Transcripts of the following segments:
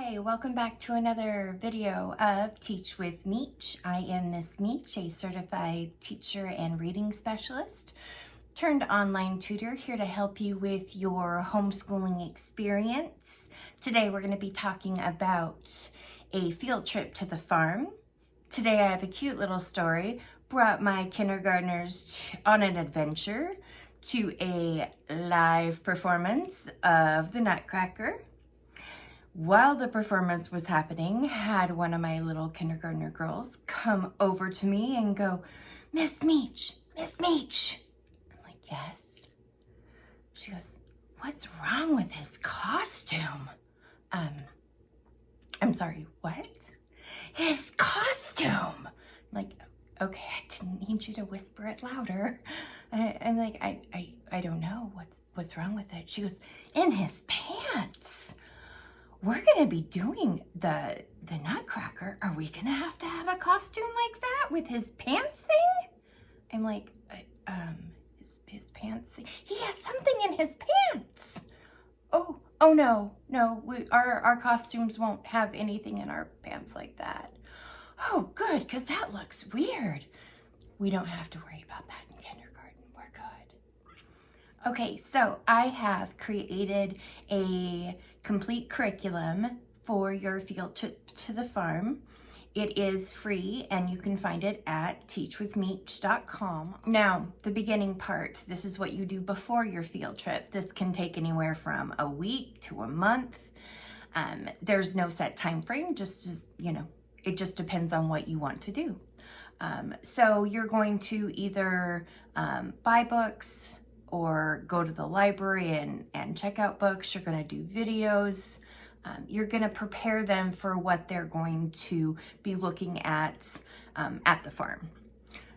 Hi, welcome back to another video of Teach with Meech. I am Miss Meech, a certified teacher and reading specialist, turned online tutor, here to help you with your homeschooling experience. Today we're going to be talking about a field trip to the farm. Today I have a cute little story. Brought my kindergartners on an adventure to a live performance of the Nutcracker. While the performance was happening, had one of my little kindergartner girls come over to me and go, Miss Meech, Miss Meech. I'm like, yes. She goes, what's wrong with his costume? I'm sorry, what? His costume. I'm like, okay, I didn't need you to whisper it louder. I'm like, I don't know, what's wrong with it? She goes, in his pants. We're gonna be doing the Nutcracker. Are we gonna have to have a costume like that with his pants thing? I'm like, his pants thing. He has something in his pants. Oh no, our costumes won't have anything in our pants like that. Oh, good, because that looks weird. We don't have to worry about that in kindergarten. We're good. Okay, so I have created a complete curriculum for your field trip to the farm. It is free and you can find it at teachwithmeech.com. Now, the beginning part, this is what you do before your field trip. This can take anywhere from a week to a month. There's no set time frame, just as, it just depends on what you want to do. So you're going to either buy books or go to the library and check out books. You're going to do videos. You're going to prepare them for what they're going to be looking at the farm.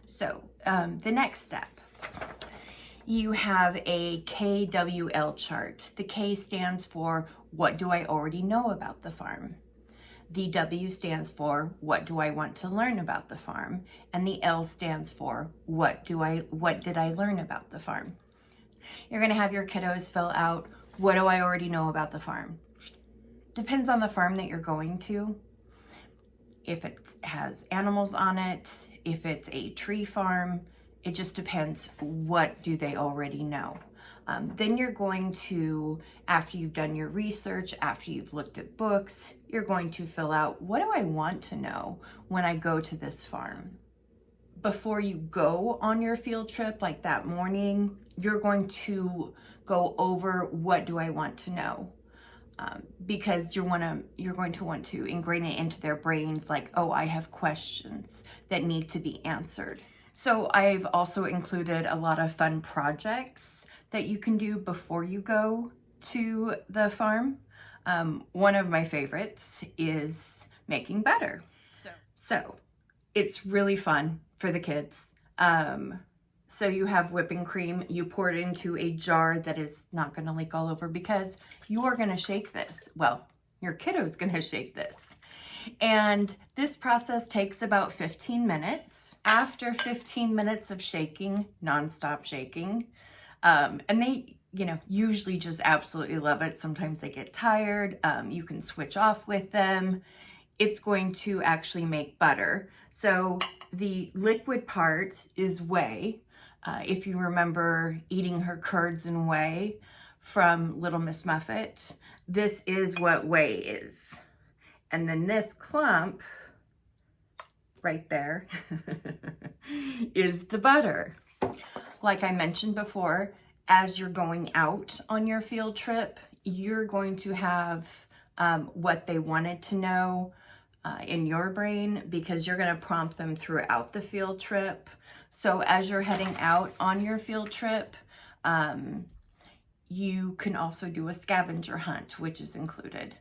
So the next step, you have a KWL chart. The K stands for what do I already know about the farm? The W stands for what do I want to learn about the farm? And the L stands for what did I learn about the farm? You're going to have your kiddos fill out, what do I already know about the farm? Depends on the farm that you're going to. If it has animals on it, if it's a tree farm, it just depends, what do they already know? Then you're going to, after you've done your research, after you've looked at books, you're going to fill out, what do I want to know when I go to this farm? Before you go on your field trip, like that morning, you're going to go over what do I want to know, because you're going to want to ingrain it into their brains, like, oh, I have questions that need to be answered. So I've also included a lot of fun projects that you can do before you go to the farm. One of my favorites is making butter. So it's really fun for the kids. So you have whipping cream, you pour it into a jar that is not gonna leak all over because you are gonna shake this. Well, your kiddo's gonna shake this. And this process takes about 15 minutes. After 15 minutes of shaking, nonstop shaking, and they, usually just absolutely love it. Sometimes they get tired. You can switch off with them. It's going to actually make butter. So the liquid part is whey. If you remember eating her curds and whey from Little Miss Muffet, this is what whey is. And then this clump right there is the butter. Like I mentioned before, as you're going out on your field trip, you're going to have what they wanted to know in your brain, because you're going to prompt them throughout the field trip. So as you're heading out on your field trip, you can also do a scavenger hunt, which is included.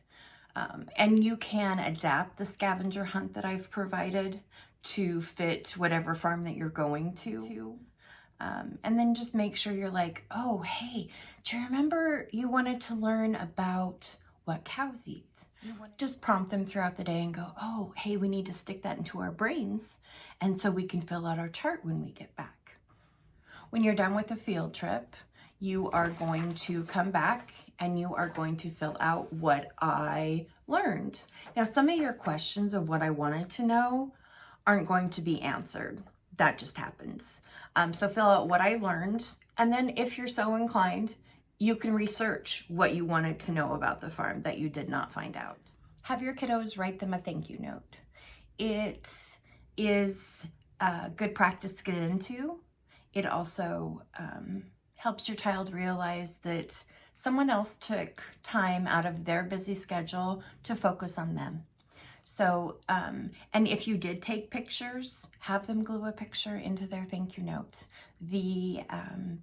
And you can adapt the scavenger hunt that I've provided to fit whatever farm that you're going to. And then just make sure you're like, oh, hey, do you remember you wanted to learn about what cows eat? Just prompt them throughout the day and go, oh, hey, we need to stick that into our brains, and so we can fill out our chart when we get back. When you're done with the field trip, you are going to come back and you are going to fill out what I learned. Now, some of your questions of what I wanted to know aren't going to be answered. That just happens. So fill out what I learned, and then if you're so inclined, you can research what you wanted to know about the farm that you did not find out. Have your kiddos write them a thank you note. It is a good practice to get into. It also helps your child realize that someone else took time out of their busy schedule to focus on them. So, and if you did take pictures, have them glue a picture into their thank you note. The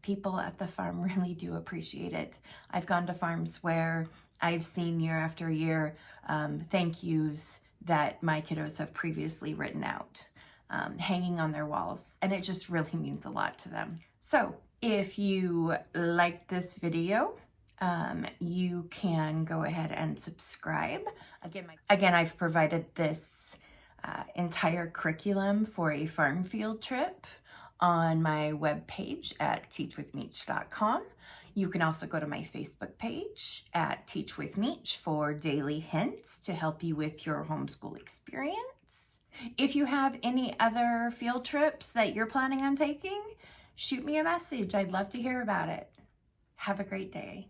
people at the farm really do appreciate it. I've gone to farms where I've seen year after year thank yous that my kiddos have previously written out, hanging on their walls, and it just really means a lot to them. So if you liked this video, you can go ahead and subscribe. Again, I've provided this entire curriculum for a farm field trip on my webpage at teachwithmeech.com. You can also go to my Facebook page at Teach with Meech for daily hints to help you with your homeschool experience. If you have any other field trips that you're planning on taking, shoot me a message. I'd love to hear about it. Have a great day.